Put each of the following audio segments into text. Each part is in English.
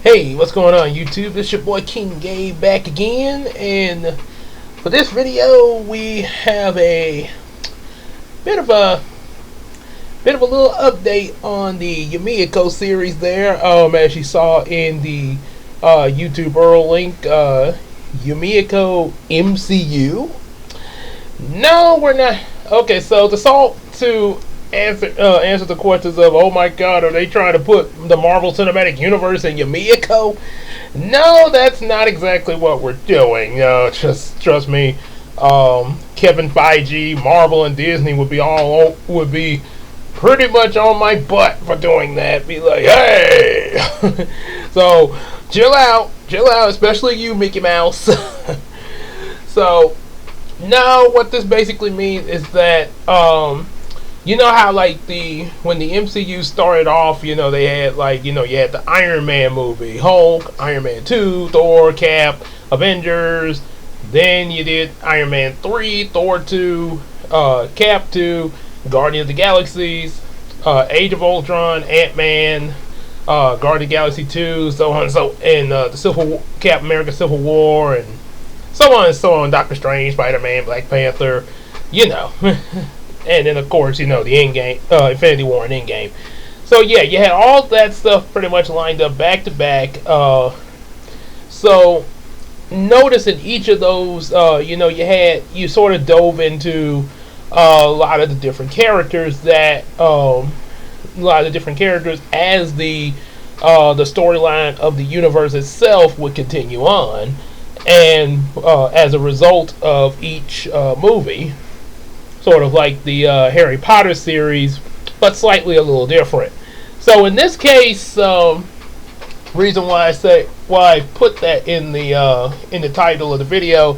Hey, what's going on YouTube? This your boy King Gay back again, and for this video we have a bit of a little update on the Yumeko series there. As you saw in the YouTube URL link, Yumeko MCU. No, we're not. Okay, so to answer the questions of, oh my god, are they trying to put the Marvel Cinematic Universe in Yumeko? No, that's not exactly what we're doing. Just trust me. Kevin Feige, Marvel, and Disney would be pretty much on my butt for doing that. Be like, hey, so chill out, especially you, Mickey Mouse. So now, what this basically means is that you know how when the MCU started off, they had you had the Iron Man movie, Hulk, Iron Man 2, Thor, Cap, Avengers. Then you did Iron Man 3, Thor 2, Cap 2, Guardian of the Galaxies, Age of Ultron, Ant-Man, Guardian of the Galaxy 2, so on and the Captain America Civil War, and so on and so on. Doctor Strange, Spider-Man, Black Panther, and then of course, the Endgame, Infinity War and Endgame. So yeah, you had all that stuff pretty much lined up back to back. So notice in each of those, you sort of dove into a lot of the different characters as the storyline of the universe itself would continue on, and as a result of each movie. Sort of like the Harry Potter series, but slightly a little different. So in this case, reason why I put that in the title of the video,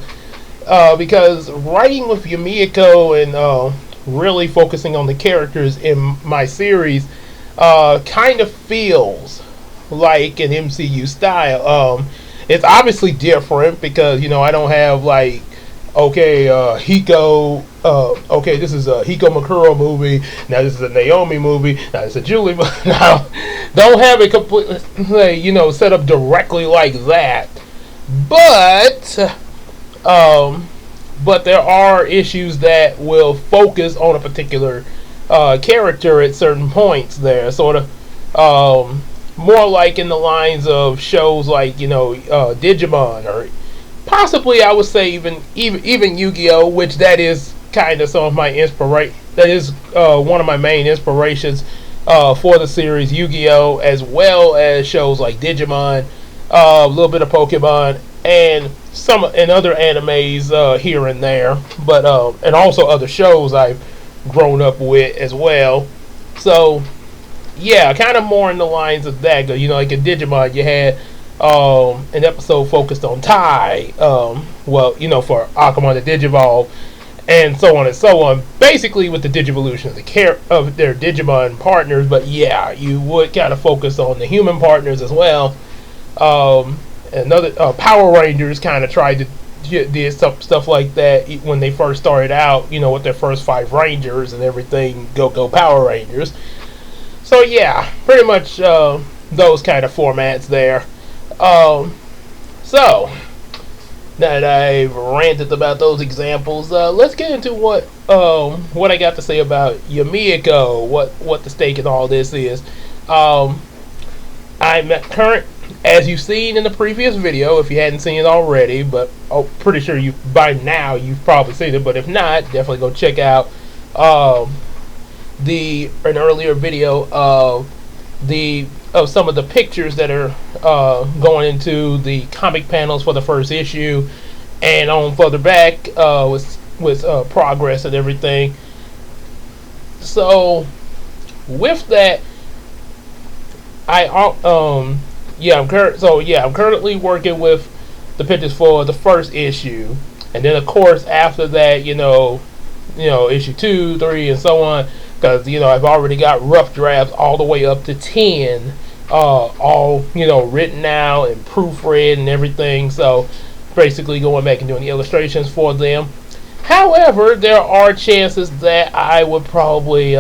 because writing with Yumeko and really focusing on the characters in my series kind of feels like an MCU style. It's obviously different because I don't have Hiko. Okay, this is a Hiko Makuro movie. Now this is a Naomi movie. Now this is a Julie movie. Now, don't have it completely, set up directly like that. But there are issues that will focus on a particular character at certain points. There, sort of more like in the lines of shows like Digimon, or possibly I would say even Yu-Gi-Oh, which that is kind of some of my inspiration. That is one of my main inspirations for the series Yu-Gi-Oh, as well as shows like Digimon, a little bit of Pokemon, and other animes here and there, but and also other shows I've grown up with as well. So yeah, kind of more in the lines of that. Like in Digimon, you had an episode focused on Tai, for Agumon the Digivolve, and so on and so on. Basically, with the Digivolution of their Digimon partners, but yeah, you would kind of focus on the human partners as well. Another Power Rangers kind of tried to did stuff like that when they first started out. With their first 5 Rangers and everything. Go Power Rangers. So yeah, pretty much those kind of formats there. So now that I've ranted about those examples, let's get into what I got to say about Yumeko, what the stake in all this is. I'm as you've seen in the previous video, if you hadn't seen it already, but pretty sure by now you've probably seen it, but if not, definitely go check out an earlier video of some of the pictures that are going into the comic panels for the first issue, and on further back with progress and everything. So with that, I'm currently working with the pictures for the first issue, and then of course after that, issue 2, 3, and so on. Because I've already got rough drafts all the way up to 10, all written out and proofread and everything. So basically going back and doing the illustrations for them. However, there are chances that I would probably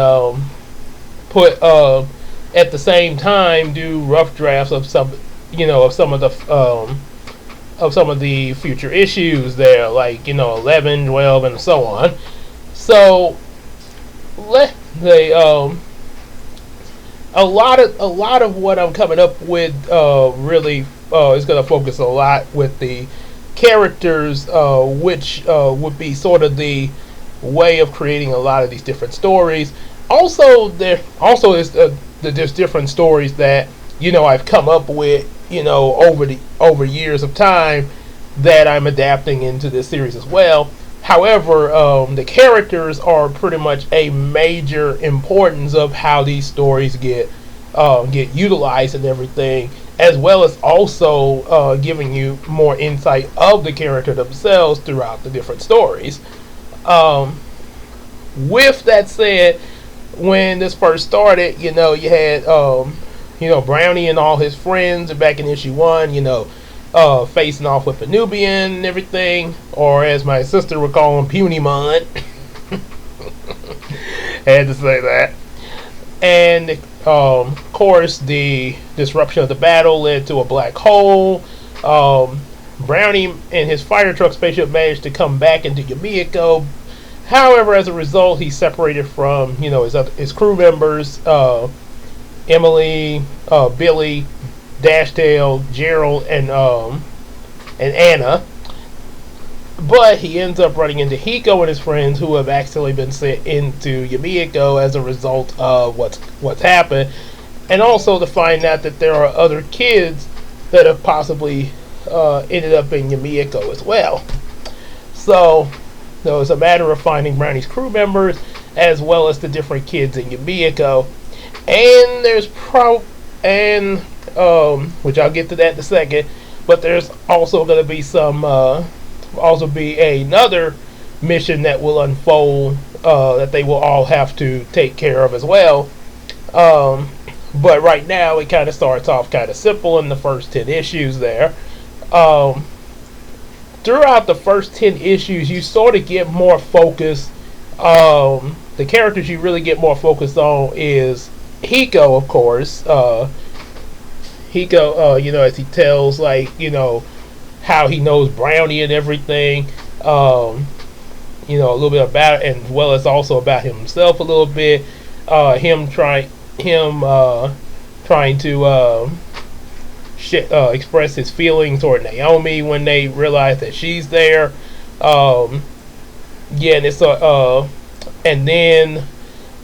put at the same time do rough drafts of of some of the future issues there, like 11, 12, and so on. So they a lot of what I'm coming up with really is going to focus a lot with the characters, which would be sort of the way of creating a lot of these different stories. Also, there's different stories that I've come up with over years of time that I'm adapting into this series as well. However, the characters are pretty much a major importance of how these stories get utilized and everything, as well as also giving you more insight of the character themselves throughout the different stories. With that said, when this first started, you had Brownie and all his friends back in issue 1, facing off with Nubian and everything, or as my sister would call him, Punimon. Had to say that. And of course, the disruption of the battle led to a black hole. Brownie and his fire truck spaceship managed to come back into Yumeko. However, as a result, he separated from his crew members, Emily, Billy, Dashtail, Gerald, and Anna. But he ends up running into Hiko and his friends, who have accidentally been sent into Yumeko as a result of what's happened, and also to find out that there are other kids that have possibly ended up in Yumeko as well. So it's a matter of finding Brownie's crew members as well as the different kids in Yumeko, and there's which I'll get to that in a second. But there's also going to be another mission that will unfold that they will all have to take care of as well. But right now it kind of starts off kind of simple in the first 10 issues there. Throughout the first 10 issues, you sort of get more focus. The characters you really get more focused on is Hiko, of course. Hiko, as he tells, how he knows Brownie and everything. A little bit about it, as well as also about himself a little bit. Him trying to express his feelings toward Naomi when they realize that she's there. And it's and then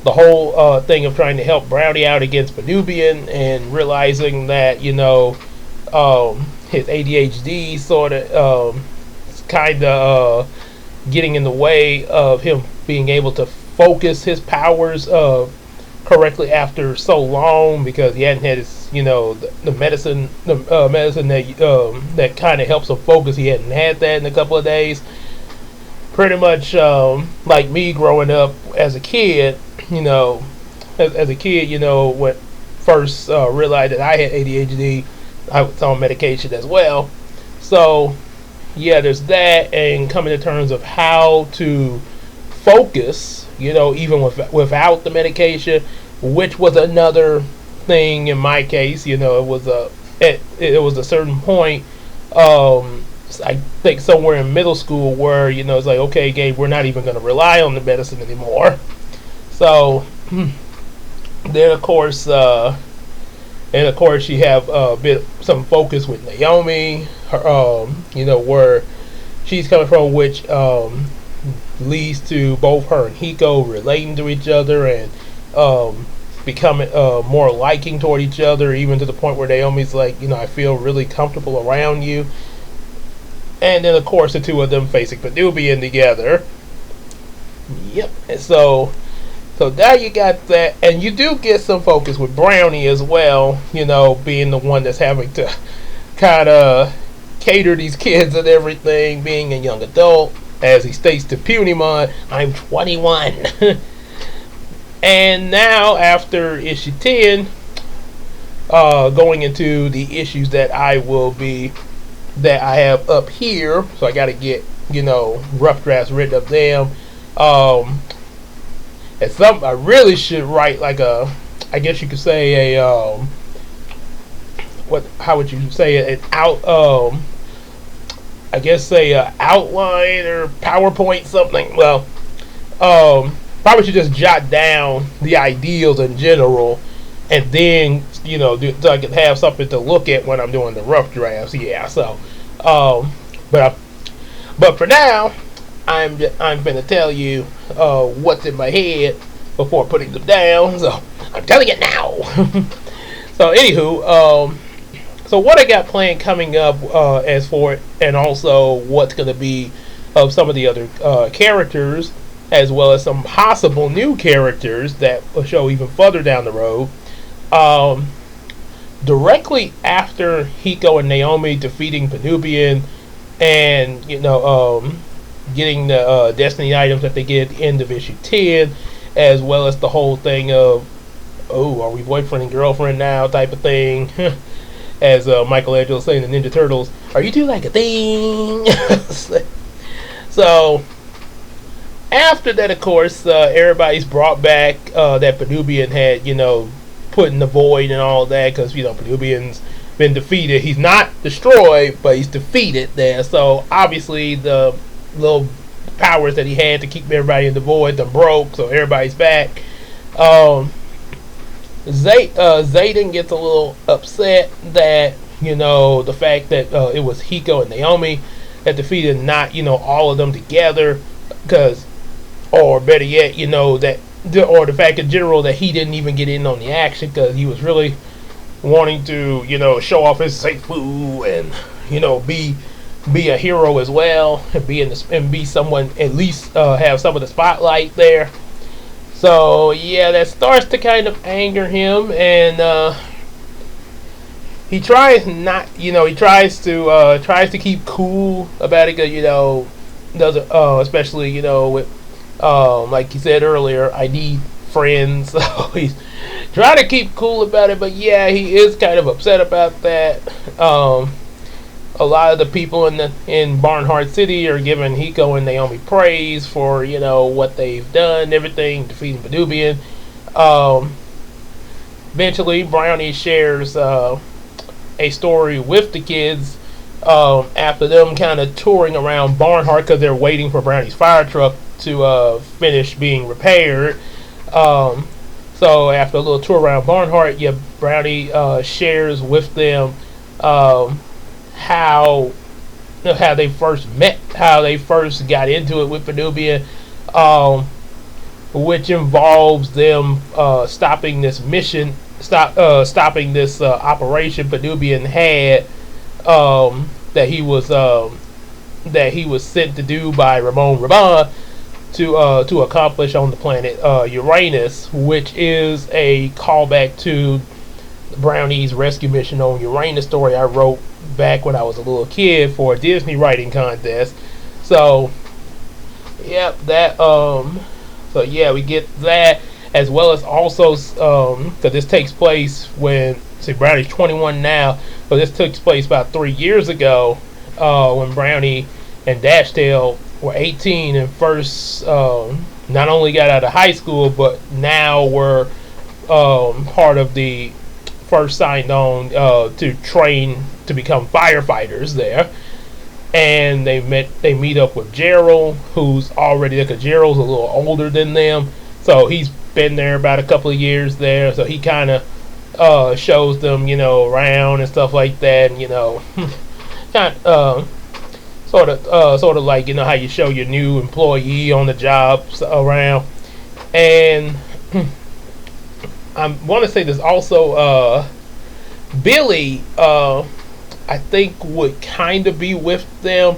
the whole thing of trying to help Brownie out against Nubian and realizing that his ADHD sort of kind of getting in the way of him being able to focus his powers correctly after so long, because he hadn't had his the medicine that kind of helps him focus. He hadn't had that in a couple of days. Pretty much like me growing up as a kid, when first realized that I had ADHD, I was on medication as well. So yeah, there's that, and coming to terms of how to focus, even without the medication, which was another thing in my case. It was a certain point. I think somewhere in middle school where it's like, okay, Gabe, we're not even going to rely on the medicine anymore. So then of course you have some focus with Naomi, where she's coming from, which leads to both her and Hiko relating to each other and becoming more liking toward each other, even to the point where Naomi's like, I feel really comfortable around you. And then, of course, the two of them facing Nubian together. Yep. And so now you got that. And you do get some focus with Brownie as well, being the one that's having to kind of cater these kids and everything, being a young adult. As he states to Punimon, I'm 21. And now, after issue 10, going into the issues that I have up here, so I got to get rough drafts written of them. It's something I really should write, like I guess you could say how would you say it, an out I guess say outline or PowerPoint something. Well, probably should just jot down the ideals in general, and then so I can have something to look at when I'm doing the rough drafts. Yeah. So, but for now, I'm gonna tell you what's in my head before putting them down. So I'm telling it now. So anywho, so what I got planned coming up as for it, and also what's gonna be of some of the other characters, as well as some possible new characters that will show even further down the road. Directly after Hiko and Naomi defeating Penubian and getting the destiny items that they get at the end of issue 10, as well as the whole thing of, oh, are we boyfriend and girlfriend now type of thing, as Michelangelo saying in the Ninja Turtles, are you two like a thing? So after that, of course, everybody's brought back that Penubian had put in the void and all that, because Penubian's been defeated. He's not destroyed, but he's defeated there. So obviously the little powers that he had to keep everybody in the void done broke, so everybody's back. Zayden gets a little upset that the fact that it was Hiko and Naomi that defeated, not all of them together, because, or better yet, or the fact in general that he didn't even get in on the action, because he was really wanting to show off his Seifu and be a hero as well, and be someone, at least have some of the spotlight there. So yeah, that starts to kind of anger him, and he tries not, he tries to keep cool about it, because doesn't, especially with like he said earlier, I need friends. So he's trying to keep cool about it, but yeah, he is kind of upset about that. A lot of the people in Barnhart City are giving Hiko and Naomi praise for what they've done, everything, defeating Penubian. Eventually, Brownie shares a story with the kids after them kind of touring around Barnhart, because they're waiting for Brownie's fire truck to finish being repaired. So after a little tour around Barnhart, yeah, Brownie shares with them how they first met, how they first got into it with Penubian, which involves them stopping this mission, stopping this operation Penubian had, that he was sent to do by Ramon Raban to accomplish on the planet Uranus, which is a callback to Brownie's rescue mission on Uranus story I wrote back when I was a little kid for a Disney writing contest. So yep, that so yeah, we get that, as well as also because this takes place when, see, Brownie's 21 now, but this took place about 3 years ago, when Brownie and Dashtail were 18 and first not only got out of high school, but now were part of the first signed on to train to become firefighters there. And they meet up with Gerald, who's already, because Gerald's a little older than them, so he's been there about a couple of years there, so he kind of shows them around and stuff like that, and kind sort of like how you show your new employee on the job around. And I want to say there's also Billy, I think, would kind of be with them.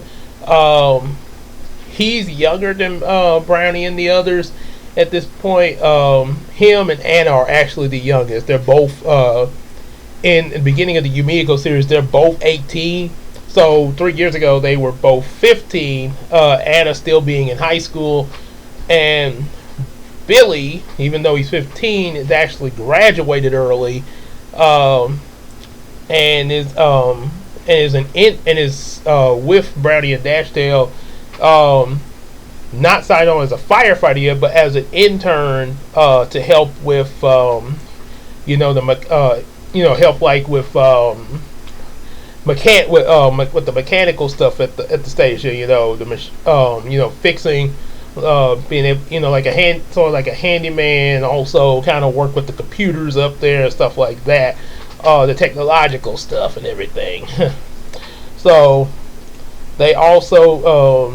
He's younger than Brownie and the others at this point. Him and Anna are actually the youngest. They're both in the beginning of the Yumeko series, they're both 18. So 3 years ago they were both 15. Anna still being in high school, and Billy, even though he's 15, is actually graduated early, and is with Brownie and Dashtail, not signed on as a firefighter yet, but as an intern to help with help like with with the mechanical stuff at the station. Fixing, being able, like sort of like a handyman. Also, kind of work with the computers up there and stuff like that. The technological stuff and everything. So they also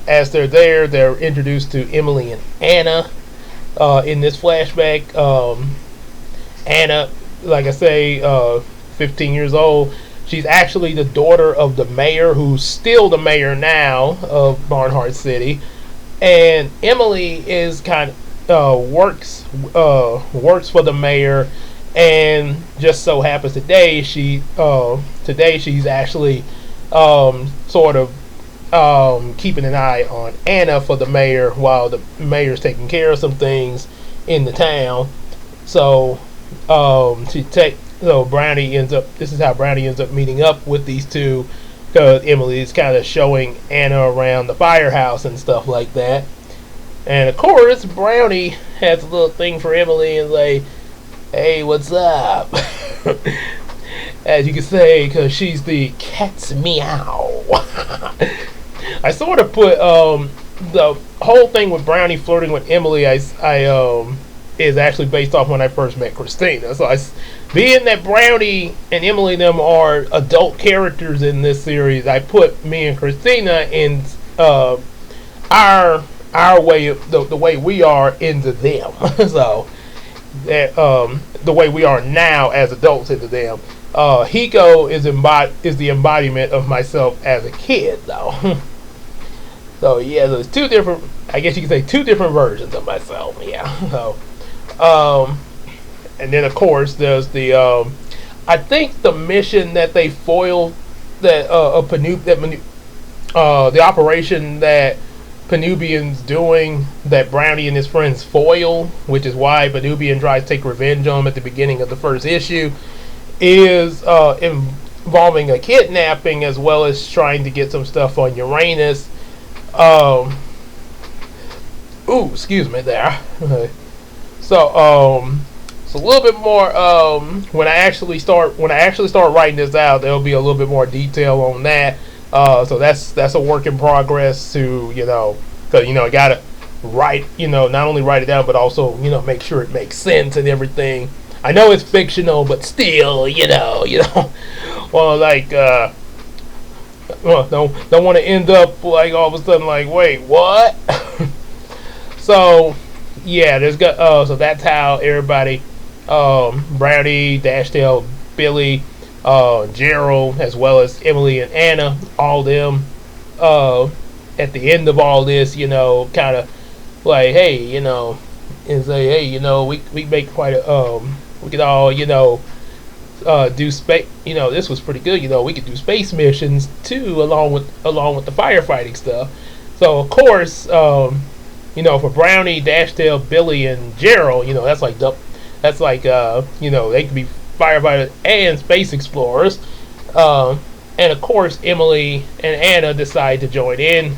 as they're there, they're introduced to Emily and Anna in this flashback. Anna, like I say, 15 years old. She's actually the daughter of the mayor, who's still the mayor now of Barnhart City, and Emily is kind of works for the mayor, and just so happens today she's actually sort of keeping an eye on Anna for the mayor while the mayor's taking care of some things in the town. So Brownie ends up. This is how Brownie ends up meeting up with these two, because Emily is kind of showing Anna around the firehouse and stuff like that. And of course, Brownie has a little thing for Emily and like, "Hey, what's up?" As you can say, because she's the cat's meow. I sort of put the whole thing with Brownie flirting with Emily. Is actually based off when I first met Christina. So being that Brownie and Emily them are adult characters in this series, I put me and Christina in our way of the way we are into them. So that the way we are now as adults into them. Hiko is the embodiment of myself as a kid, though. So yeah, there's two different. I guess you could say two different versions of myself. Yeah. So. And then of course there's the I think the mission that they foiled, that the operation that Penubian's doing, that Brownie and his friends foil, which is why Penubian tries to take revenge on him at the beginning of the first issue, is involving a kidnapping as well as trying to get some stuff on Uranus. Excuse me there. So a little bit more. When I actually start writing this out, there'll be a little bit more detail on that. So that's a work in progress. Because I gotta write. Not only write it down, but also make sure it makes sense and everything. I know it's fictional, but still, well, like, don't want to end up like all of a sudden like, wait, what? So. Yeah, so that's how everybody, Brownie, Dashtail, Billy, Gerald, as well as Emily and Anna, all them, at the end of all this, kind of like, hey, and say, hey, we make quite a, we could all, do space, this was pretty good, we could do space missions too, along with the firefighting stuff. So of course, for Brownie, Dashtail, Billy, and Gerald, that's like they could be firefighters and space explorers. And of course, Emily and Anna decide to join in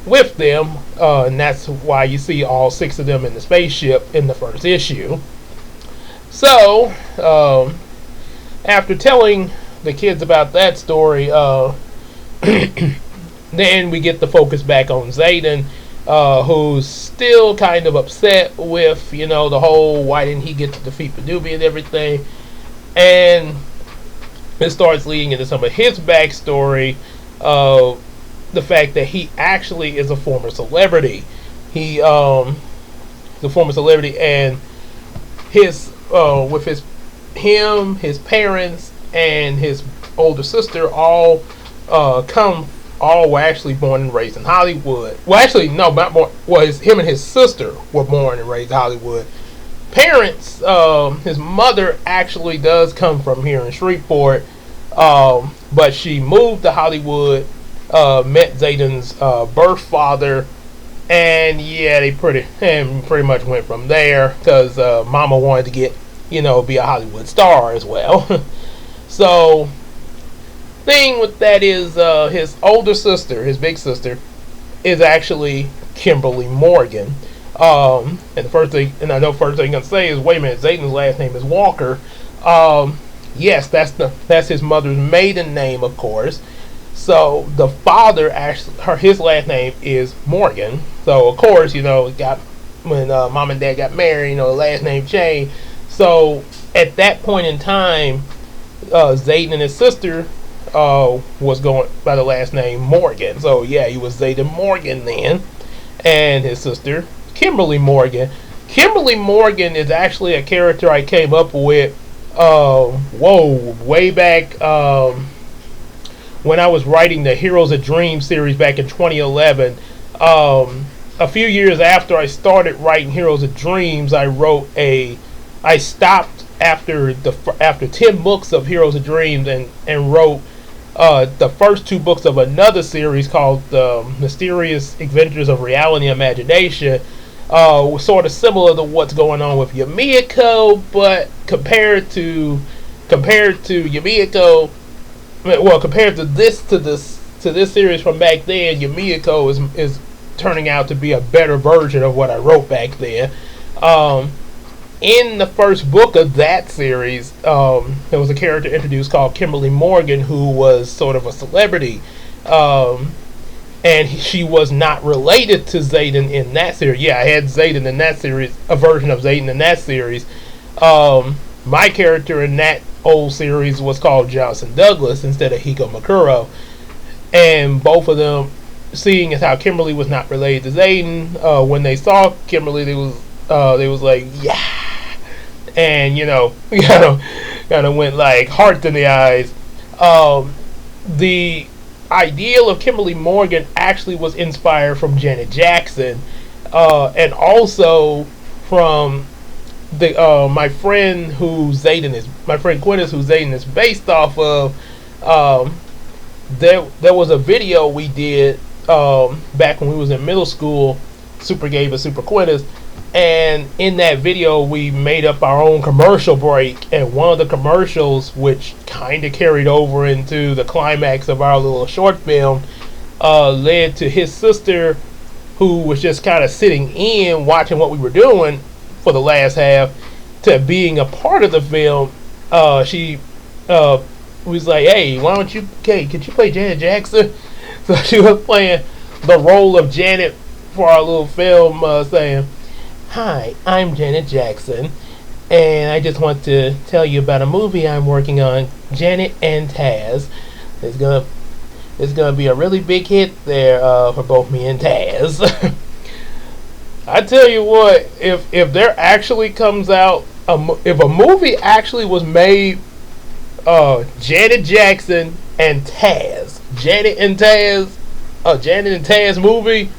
with them, and that's why you see all 6 of them in the spaceship in the first issue. So, after telling the kids about that story, then we get the focus back on Zayden, who's still kind of upset with, the whole why didn't he get to defeat Penubian and everything. And it starts leading into some of his backstory of the fact that he actually is a former celebrity. He's a former celebrity, and his his parents and his older sister all were actually born and raised in Hollywood. Well, actually, no, not born. Well, him and his sister were born and raised in Hollywood. Parents, his mother actually does come from here in Shreveport, but she moved to Hollywood, met Zayden's birth father, and yeah, they pretty much went from there because Mama wanted to get, be a Hollywood star as well. So, thing with that is his older sister, his big sister, is actually Kimberly Morgan. And the first thing I'm gonna say is, wait a minute, Zayden's last name is Walker. Yes, that's his mother's maiden name, of course. So the father actually, his last name is Morgan. So of course, got when mom and dad got married, the last name changed. So at that point in time, Zayden and his sister was going by the last name Morgan. So yeah, he was Zayden Morgan then, and his sister Kimberly Morgan. Kimberly Morgan is actually a character I came up with. Way back when I was writing the Heroes of Dreams series back in 2011. A few years after I started writing Heroes of Dreams, I stopped after 10 books of Heroes of Dreams and wrote the first 2 books of another series called The Mysterious Adventures of Reality and Imagination. Was sort of similar to what's going on with Yumeko, but compared to Yumeko, compared to this series from back then, Yumeko is turning out to be a better version of what I wrote back then. In the first book of that series, there was a character introduced called Kimberly Morgan, who was sort of a celebrity. And she was not related to Zayden in that series. Yeah, I had Zayden in that series, a version of Zayden in that series. My character in that old series was called Johnson Douglas instead of Hiko Makuro. And both of them, seeing as how Kimberly was not related to Zayden, when they saw Kimberly, they was like, yeah. And, kind of went like heart in the eyes. The ideal of Kimberly Morgan actually was inspired from Janet Jackson, and also from my friend Quintus, who Zayden is based off of. There was a video we did back when we was in middle school, Super Gave us Super Quintus, and in that video we made up our own commercial break, and one of the commercials, which kind of carried over into the climax of our little short film, led to his sister, who was just kind of sitting in watching what we were doing for the last half, to being a part of the film. She was like, hey, could you play Janet Jackson? So she was playing the role of Janet for our little film, saying, hi, I'm Janet Jackson, and I just want to tell you about a movie I'm working on, Janet and Taz. It's gonna be a really big hit there for both me and Taz. I tell you what, if there actually comes out, if a movie actually was made, Janet Jackson and Taz, Janet and Taz movie,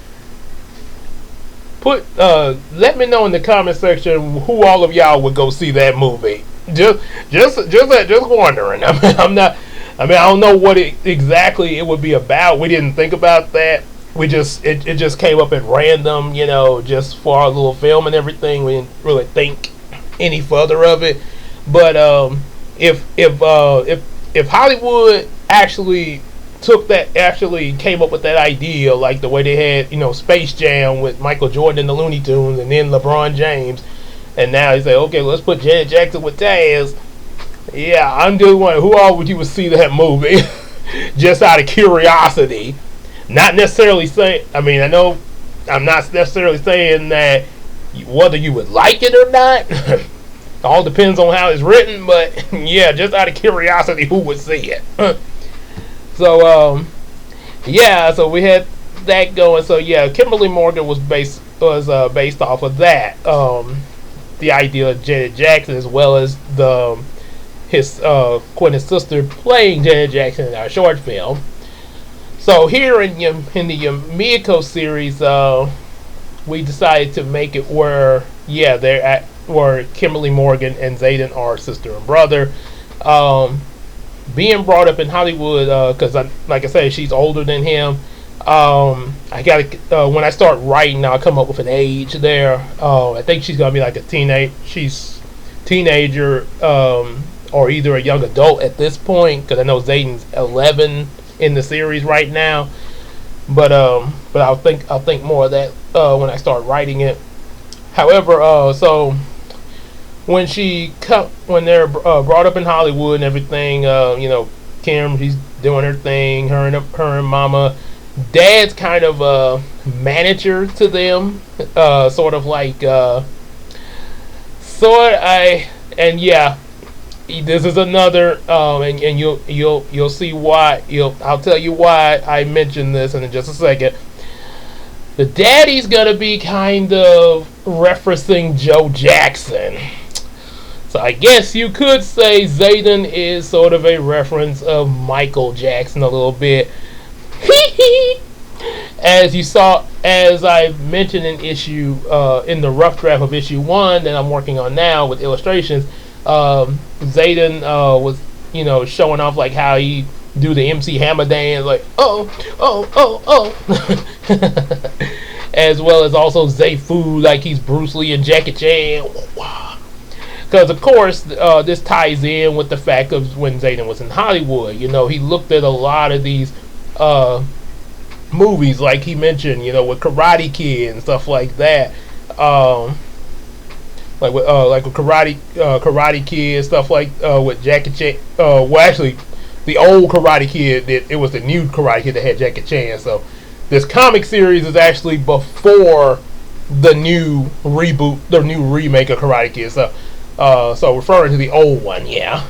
let me know in the comment section who all of y'all would go see that movie. Just wondering. I don't know what exactly it would be about. We didn't think about that. It just came up at random, just for our little film and everything. We didn't really think any further of it. But if Hollywood actually came up with that idea, like the way they had, Space Jam with Michael Jordan and the Looney Tunes, and then LeBron James, and now they say, okay, let's put Janet Jackson with Taz. Yeah, I'm just wondering, who all would you would see that movie? Just out of curiosity. Not necessarily saying, I know I'm not necessarily saying that whether you would like it or not. All depends on how it's written, but yeah, just out of curiosity, who would see it? So so we had that going. So yeah, Kimberly Morgan was based off of that. The idea of Janet Jackson, as well as his Quentin's sister playing Janet Jackson in our short film. So here in the Yumeko series, we decided to make it where Kimberly Morgan and Zayden are sister and brother. Being brought up in Hollywood, because like I said, she's older than him. I got when I start writing, I'll come up with an age there. I think she's gonna be like she's teenager, or either a young adult at this point, because I know Zayden's 11 in the series right now. But I'll think more of that when I start writing it. However, so when they're brought up in Hollywood and everything, Kim, she's doing her thing. Her and Mama. Dad's kind of a manager to them, sort of like and yeah, this is another and you'll see why. I'll tell you why I mentioned this in just a second. The daddy's gonna be kind of referencing Joe Jackson. So I guess you could say Zayden is sort of a reference of Michael Jackson a little bit. As I mentioned in in the rough draft of issue 1 that I'm working on now with illustrations, Zayden was, showing off like how he do the MC Hammer dance, like oh, as well as also Zayfu like he's Bruce Lee and Jackie Chan. Because of course, this ties in with the fact of when Zayden was in Hollywood. He looked at a lot of these movies, like he mentioned, with Karate Kid and stuff like that. Like with Karate Kid, stuff like with Jackie Chan. Well, actually, the old Karate Kid, it was the new Karate Kid that had Jackie Chan. So this comic series is actually before the new reboot, the new remake of Karate Kid. So referring to the old one, yeah.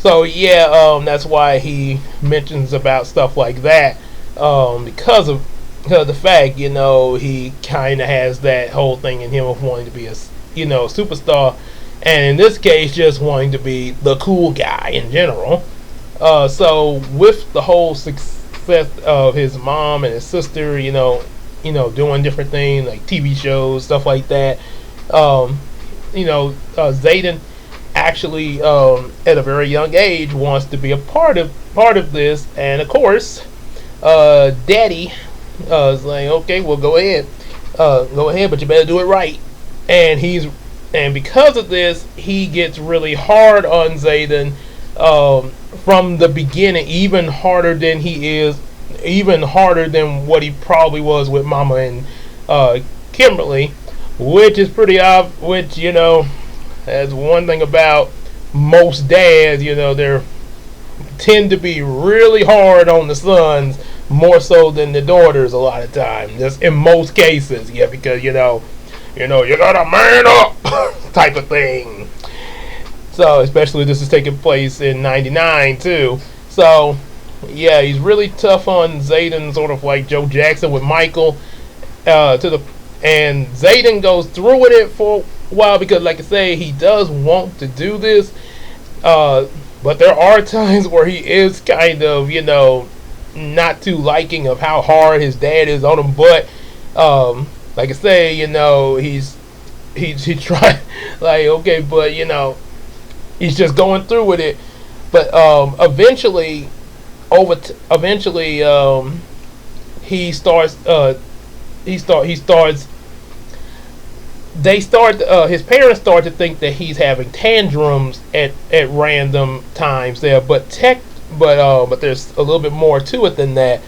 That's why he mentions about stuff like that, because of the fact, he kind of has that whole thing in him of wanting to be a, superstar, and in this case, just wanting to be the cool guy in general. So with the whole success of his mom and his sister, doing different things like TV shows, stuff like that. Zayden actually, at a very young age, wants to be a part of this, and of course, Daddy is like, okay, well, go ahead, but you better do it right. And because of this, he gets really hard on Zayden from the beginning, even harder than what he probably was with Mama and Kimberly. Which is pretty obvious, which, that's one thing about most dads, they tend to be really hard on the sons, more so than the daughters a lot of times. Just in most cases, yeah, because, you gotta man up type of thing. So, especially this is taking place in 99, too. So, yeah, he's really tough on Zayden, sort of like Joe Jackson with Michael, and Zayden goes through with it for a while because, like I say, he does want to do this. But there are times where he is kind of, not too liking of how hard his dad is on him. But, like I say, he's trying, like, okay, but, he's just going through with it. But eventually, he starts. His parents start to think that he's having tantrums at random times there, but there's a little bit more to it than that.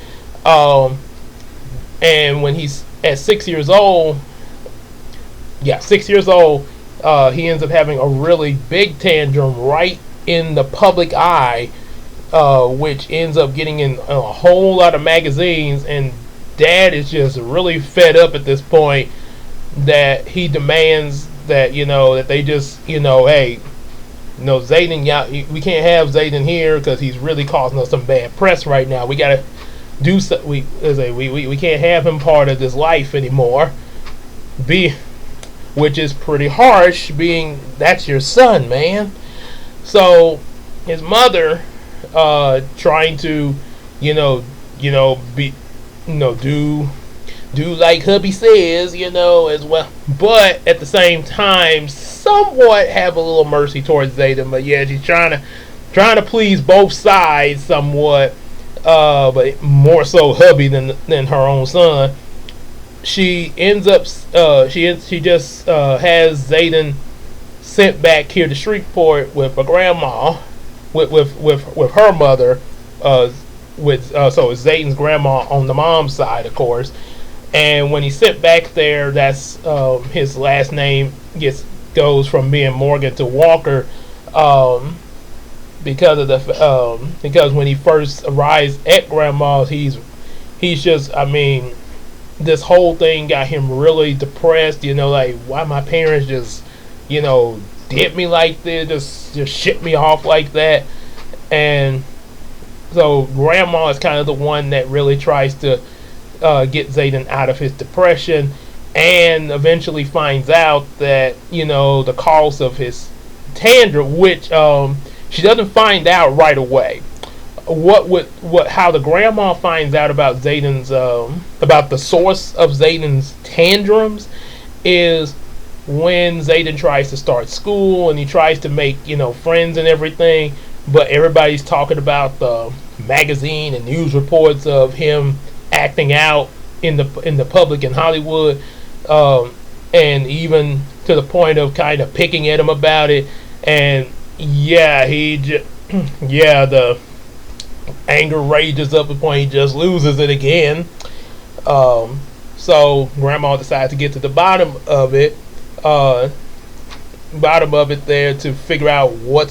And when he's at 6 years old, he ends up having a really big tantrum right in the public eye, which ends up getting in a whole lot of magazines, and Dad is just really fed up at this point that he demands that, that they just, hey, Zayden, we can't have Zayden here because he's really causing us some bad press right now. We gotta do so. We can't have him part of this life anymore. Which is pretty harsh, being that's your son, man. So his mother, trying to, do like hubby says, as well. But at the same time, somewhat have a little mercy towards Zayden. But yeah, she's trying to please both sides somewhat. But more so hubby than her own son. She ends up she just has Zayden sent back here to Shreveport with a grandma, with her mother. So it's Zayden's grandma on the mom's side, of course. And when he's sent back there, that's his last name gets goes from being Morgan to Walker, because of the because when he first arrives at Grandma's, he's just, I mean, this whole thing got him really depressed. Like, why my parents just, did me like this, just ship me off like that. And so Grandma is kind of the one that really tries to get Zayden out of his depression, and eventually finds out that the cause of his tantrum, which she doesn't find out right away. How the grandma finds out about Zayden's about the source of Zayden's tantrums is when Zayden tries to start school and he tries to make friends and everything, but everybody's talking about the magazine and news reports of him acting out in the public in Hollywood, and even to the point of kind of picking at him about it. And the anger rages up to the point he just loses it again. So Grandma decides to get to the bottom of it there to figure out what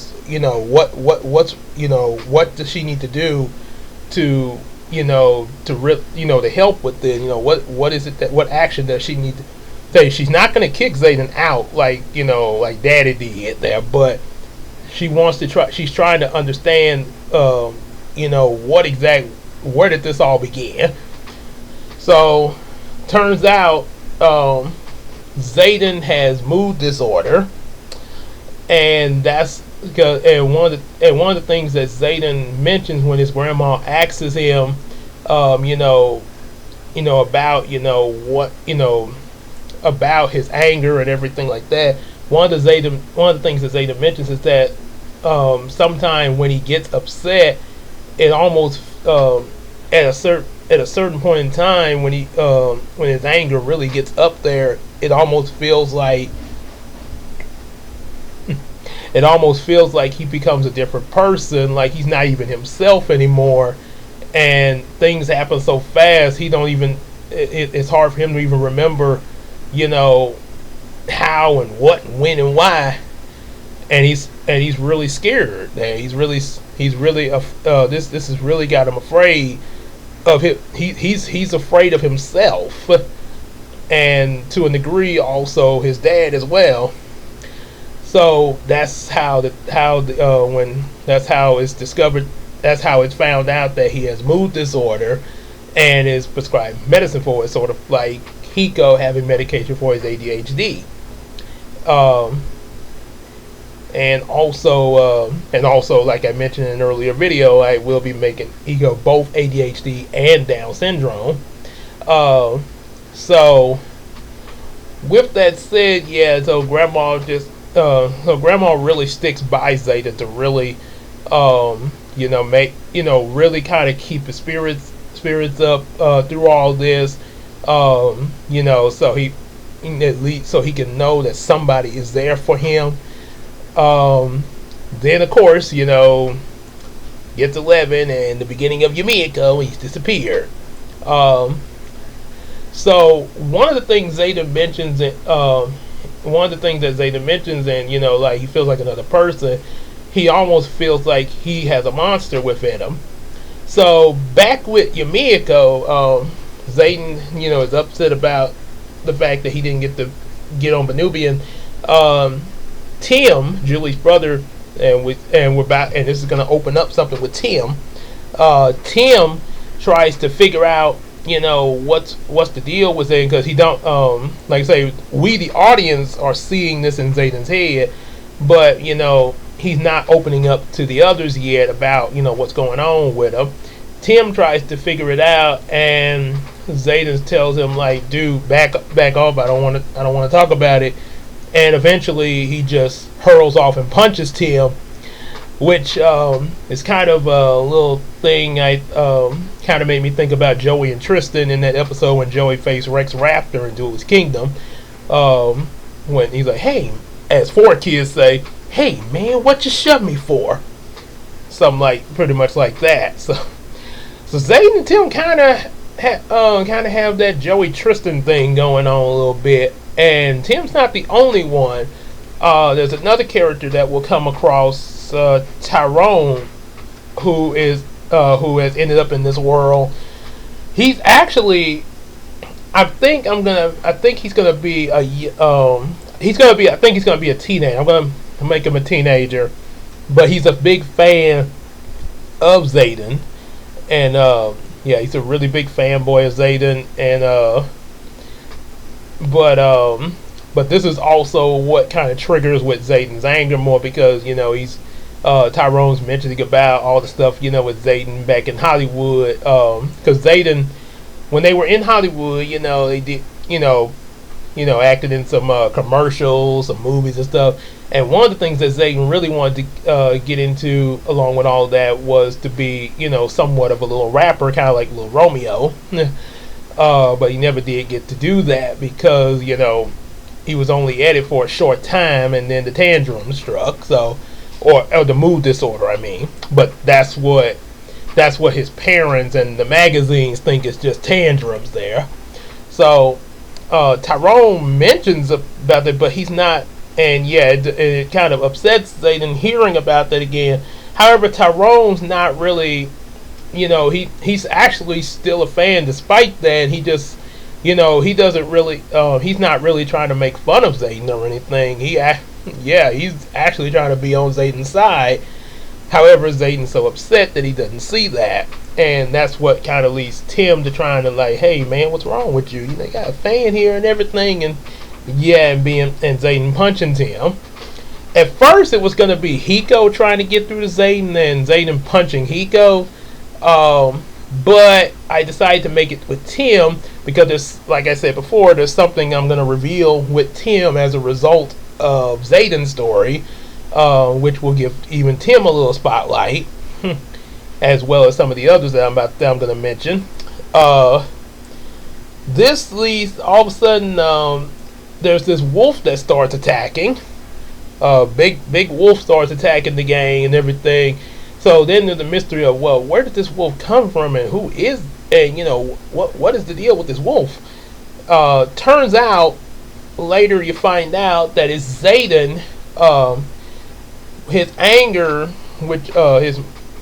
does she need to do to to help with it. What is it what action does she need to take? She's not going to kick Zayden out like like Daddy did there, but she wants to try. She's trying to understand where did this all begin. So turns out Zayden has mood disorder, and that's because one of the things that Zayden mentions when his grandma asks him about his anger and everything like that. One of the things that Zayden mentions is that sometime when he gets upset, it almost at a certain point in time when his anger really gets up there, it almost feels like he becomes a different person, like he's not even himself anymore, and things happen so fast it's hard for him to even remember how and what and when and why, and he's really scared. This has really got him afraid of him. He's afraid of himself, and to a degree also his dad as well. So that's how it's discovered. That's how it's found out that he has mood disorder, and is prescribed medicine for it, sort of like Hiko having medication for his ADHD. And also, like I mentioned in an earlier video, I will be making Hiko both ADHD and Down syndrome. So with that said, so Grandma really sticks by Zayden to really, really kind of keep his spirits up through all this, so he can know that somebody is there for him. Then of course, gets 11 and the beginning of Yumeko, he's disappeared. So one of the things Zayden mentions, and like he feels like another person, he almost feels like he has a monster within him. So back with Yumeko, Zayden, is upset about the fact that he didn't get on Venubian. Tim, Julie's brother, and this is going to open up something with Tim. Tim tries to figure out, what's the deal with it, because he don't, like I say, we the audience are seeing this in Zayden's head, but he's not opening up to the others yet about what's going on with him. Tim tries to figure it out, and Zayden tells him like, "Dude, back off. I don't want to talk about it." And eventually, he just hurls off and punches Tim, which is kind of a little thing. Kind of made me think about Joey and Tristan in that episode when Joey faced Rex Raptor in Duel's Kingdom. When he's like, "Hey," as 4 kids say, "Hey man, what you shove me for?" Something pretty much like that. So Zayden and Tim kind of have that Joey Tristan thing going on a little bit, and Tim's not the only one. There's another character that will come across, Tyrone, who has ended up in this world. He's actually, I think he's gonna be I think he's gonna be a teenager. I'm gonna make him a teenager, but he's a big fan of Zayden, and yeah, he's a really big fanboy of Zayden, and but this is also what kind of triggers with Zayden's anger more, because he's Tyrone's mentioning about all the stuff with Zayden back in Hollywood, because Zayden, when they were in Hollywood, they did acted in some commercials, some movies and stuff. And one of the things that Zayden really wanted to get into, along with all that, was to be, somewhat of a little rapper, kind of like Lil Romeo. But he never did get to do that because, he was only at it for a short time, and then the tantrum struck. So, or the mood disorder, I mean. But that's what his parents and the magazines think is just tantrums there. So Tyrone mentions about it, but he's not. And yeah, it kind of upsets Zayden hearing about that again. However, Tyrone's not really, he's actually still a fan despite that. He just, he doesn't really, he's not really trying to make fun of Zayden or anything. He's actually trying to be on Zayden's side. However, Zayden's so upset that he doesn't see that. And that's what kind of leads Tim to trying to hey man, what's wrong with you? You got a fan here and everything, and Zayden punching Tim. At first, it was going to be Hiko trying to get through to Zayden, and Zayden punching Hiko. But I decided to make it with Tim because there's, like I said before, there's something I'm going to reveal with Tim as a result of Zayden's story, which will give even Tim a little spotlight, as well as some of the others that I'm going to mention. This leads, all of a sudden, there's this wolf that starts attacking. Big wolf starts attacking the gang and everything. So then there's the mystery of, well, where did this wolf come from, and who is, and what is the deal with this wolf? Turns out later you find out that it's Zayden. His anger, which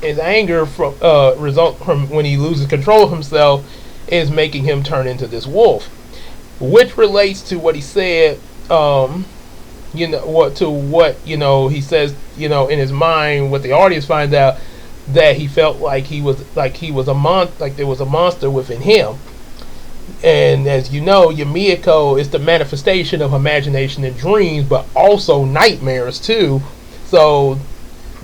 his anger from result from when he loses control of himself, is making him turn into this wolf, which relates to what he said. What he says, in his mind, what the audience finds out, that he felt like he was like there was a monster within him. And as you know, Yumeko is the manifestation of imagination and dreams, but also nightmares too. So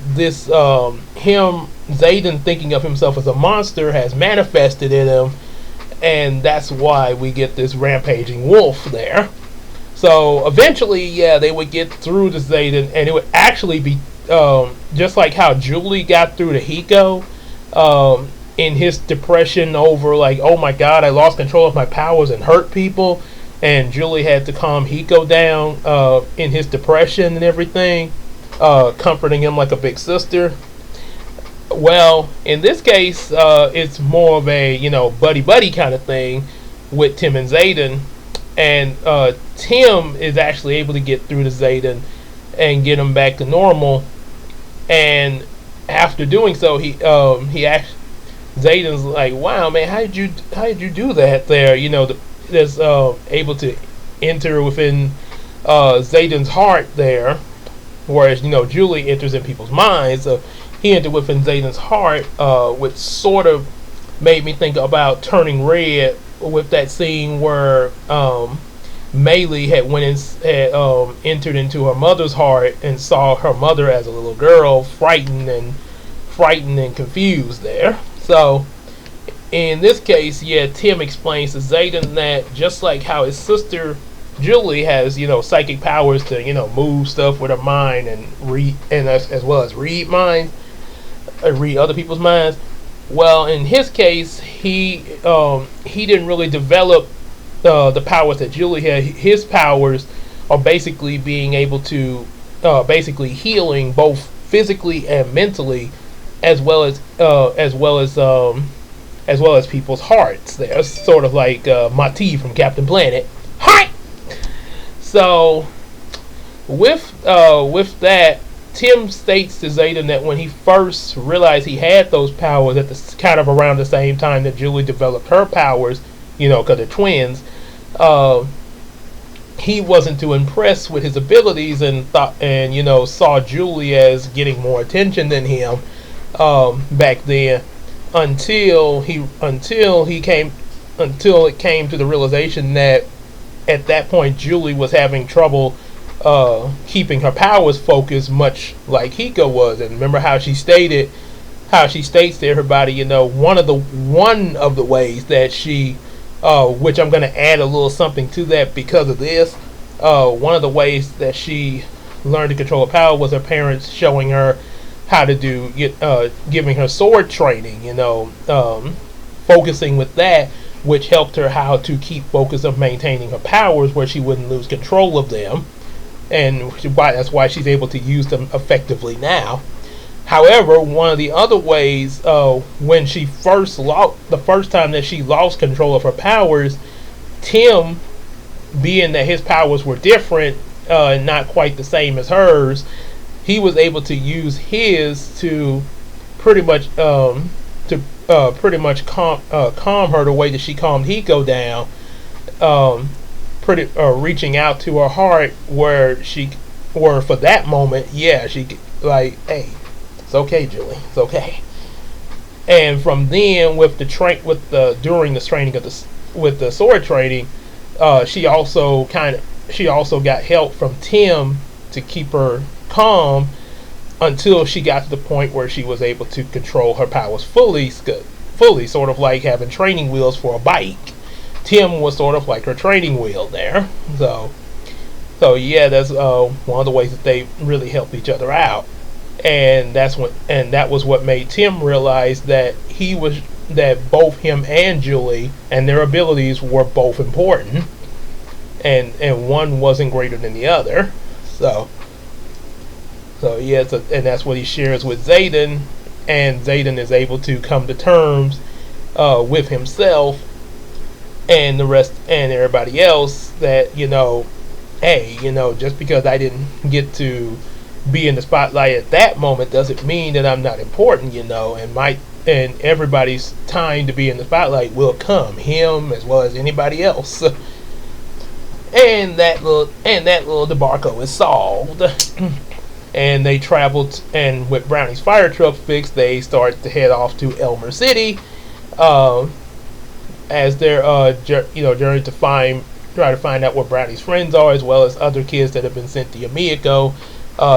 this Zayden thinking of himself as a monster has manifested in him, and that's why we get this rampaging wolf there. So eventually, they would get through to Zayden, and it would actually be just like how Julie got through to Hiko in his depression over, oh my god, I lost control of my powers and hurt people, and Julie had to calm Hiko down in his depression and everything, comforting him like a big sister. Well, in this case, it's more of a buddy kind of thing with Tim and Zayden. And Tim is actually able to get through to Zayden and get him back to normal. And after doing so, Zayden's like, "Wow, man, how did you do that there?" There's able to enter within Zayden's heart there, whereas Julie enters in people's minds. So he entered within Zayden's heart, which sort of made me think about Turning Red, with that scene where Maylee had entered into her mother's heart and saw her mother as a little girl, frightened and confused there. So in this case, Tim explains to Zayden that just like how his sister Julie has psychic powers to move stuff with her mind and read, and as well as read minds, read other people's minds. Well, in his case, he didn't really develop the powers that Julie had. His powers are basically being able to basically healing both physically and mentally, as well as people's hearts. They're sort of like Mati from Captain Planet. Hi. So With that, Tim states to Zayden that when he first realized he had those powers, at the kind of around the same time that Julie developed her powers, because they're twins, he wasn't too impressed with his abilities and saw Julie as getting more attention than him back then, until it came to the realization that at that point Julie was having trouble keeping her powers focused, much like Hiko was. And remember how she states to everybody, one of the ways that she, which I'm going to add a little something to that because of this. One of the ways that she learned to control her power was her parents showing her how to giving her sword training, focusing with that, which helped her how to keep focus of maintaining her powers where she wouldn't lose control of them. And that's why she's able to use them effectively now. However, one of the other ways, when she the first time that she lost control of her powers, Tim, being that his powers were different, not quite the same as hers, he was able to use his to pretty much calm her the way that she calmed Hiko down, reaching out to her heart where for that moment, she like, hey, it's okay, Julie, it's okay. And from then, during this training with the sword training, she also got help from Tim to keep her calm until she got to the point where she was able to control her powers fully, sort of like having training wheels for a bike. Tim was sort of like her training wheel there. So yeah, that's one of the ways that they really help each other out. And that was what made Tim realize that both him and Julie and their abilities were both important, and one wasn't greater than the other. So yeah, and that's what he shares with Zayden, and Zayden is able to come to terms with himself and the rest and everybody else that, hey, just because I didn't get to be in the spotlight at that moment doesn't mean that I'm not important, and everybody's time to be in the spotlight will come, him as well as anybody else. And that little debacle is solved. And they traveled, and with Brownie's fire truck fixed, they start to head off to Elmer City, as their journey to try to find out what Brownie's friends are, as well as other kids that have been sent to Yumeko.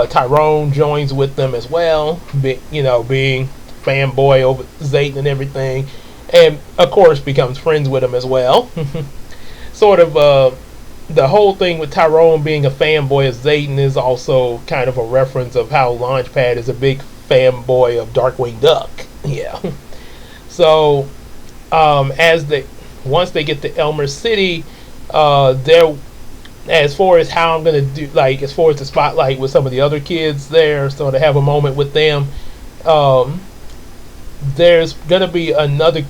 Tyrone joins with them as well, being fanboy over Zayden and everything, and of course becomes friends with him as well. Sort of the whole thing with Tyrone being a fanboy of Zayden is also kind of a reference of how Launchpad is a big fanboy of Darkwing Duck. Yeah. So once they get to Elmer City, as far as how I'm gonna do, as far as the spotlight with some of the other kids there, so to have a moment with them, there's gonna be another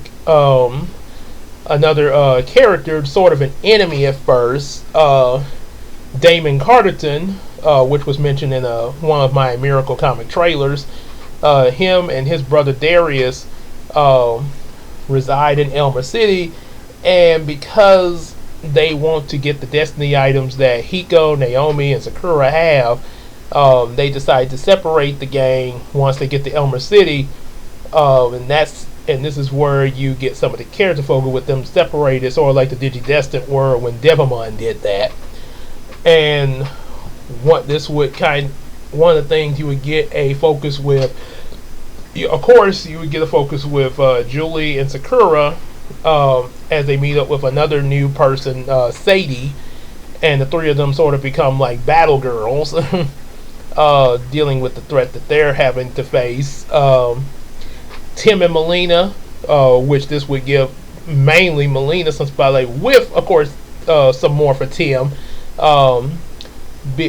character, sort of an enemy at first, Damon Carterton, which was mentioned in one of my Miracle comic trailers. Him and his brother Darius reside in Elmer City, and because they want to get the Destiny items that Hiko, Naomi, and Sakura have, they decide to separate the gang once they get to Elmer City, and this is where you get some of the character focus with them separated, sort of like the Digidestined were when Devamon did that. And one of the things you would get a focus with, of course, you would get a focus with Julie and Sakura as they meet up with another new person, Sadie, and the three of them sort of become like battle girls, dealing with the threat that they're having to face. Tim and Melina, which this would give mainly Melina some spotlight, with, of course, some more for Tim,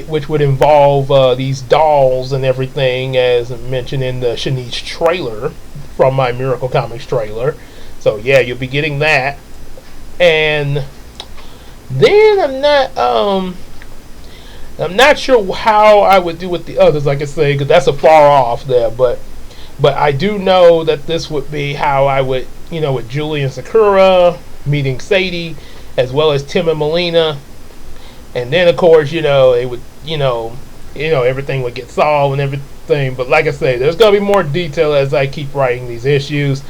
which would involve these dolls and everything, as mentioned in the Shanice trailer from my Miracle Comics trailer. So yeah, you'll be getting that. And then I'm not sure how I would do with the others, like I say, because that's a far off there. But I do know that this would be how I would, with Julie and Sakura meeting Sadie, as well as Tim and Melina, and then of course, it would, everything would get solved and everything. But like I say, there's gonna be more detail as I keep writing these issues.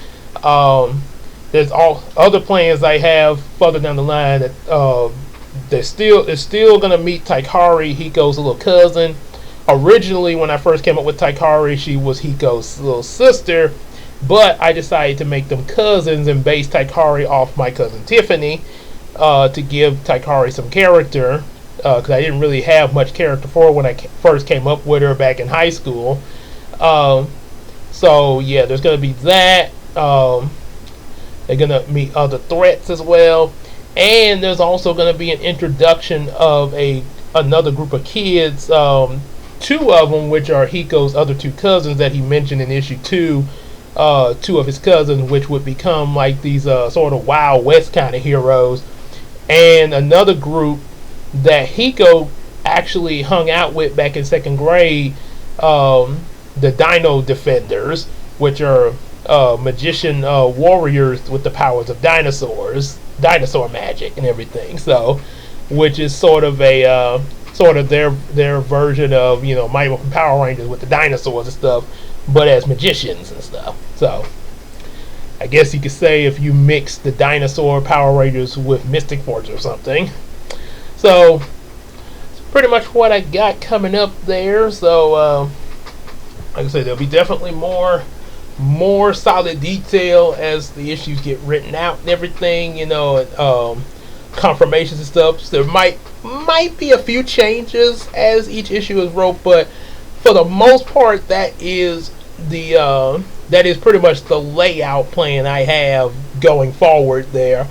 There's all other plans I have further down the line that they're still gonna meet Taikari, Hiko's little cousin. Originally, when I first came up with Taikari, she was Hiko's little sister, but I decided to make them cousins and base Taikari off my cousin Tiffany to give Taikari some character, because I didn't really have much character for her when I first came up with her back in high school. So yeah, there's gonna be that. They're gonna meet other threats as well, and there's also gonna be an introduction of another group of kids. Two of them, which are Hiko's other two cousins that he mentioned in issue 2. Two of his cousins, which would become like these sort of Wild West kind of heroes, and another group that Hiko actually hung out with back in 2nd grade, the Dino Defenders, which are magician warriors with the powers of dinosaurs, dinosaur magic and everything. So, which is sort of their version of Mighty Morphin Power Rangers with the dinosaurs and stuff, but as magicians and stuff. So I guess you could say if you mix the dinosaur Power Rangers with Mystic Force or something. So it's pretty much what I got coming up there. So like I said, there'll be definitely more solid detail as the issues get written out and everything, confirmations and stuff. So there might be a few changes as each issue is wrote, but for the most part, that is pretty much the layout plan I have going forward there.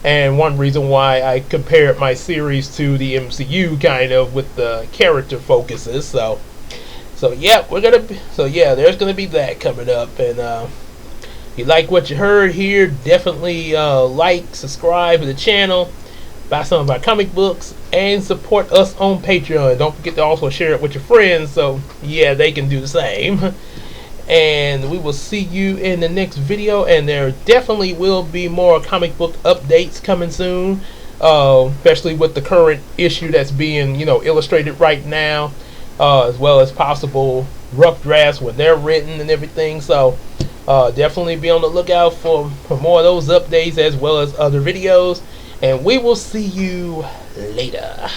And one reason why I compared my series to the MCU, kind of with the character focuses. So yeah, there's gonna be that coming up. And if you like what you heard here, definitely like, subscribe to the channel, buy some of our comic books, and support us on Patreon. Don't forget to also share it with your friends, so yeah, they can do the same. And we will see you in the next video, and there definitely will be more comic book updates coming soon, especially with the current issue that's being illustrated right now, as well as possible rough drafts when they're written and everything. So definitely be on the lookout for more of those updates as well as other videos, and we will see you later.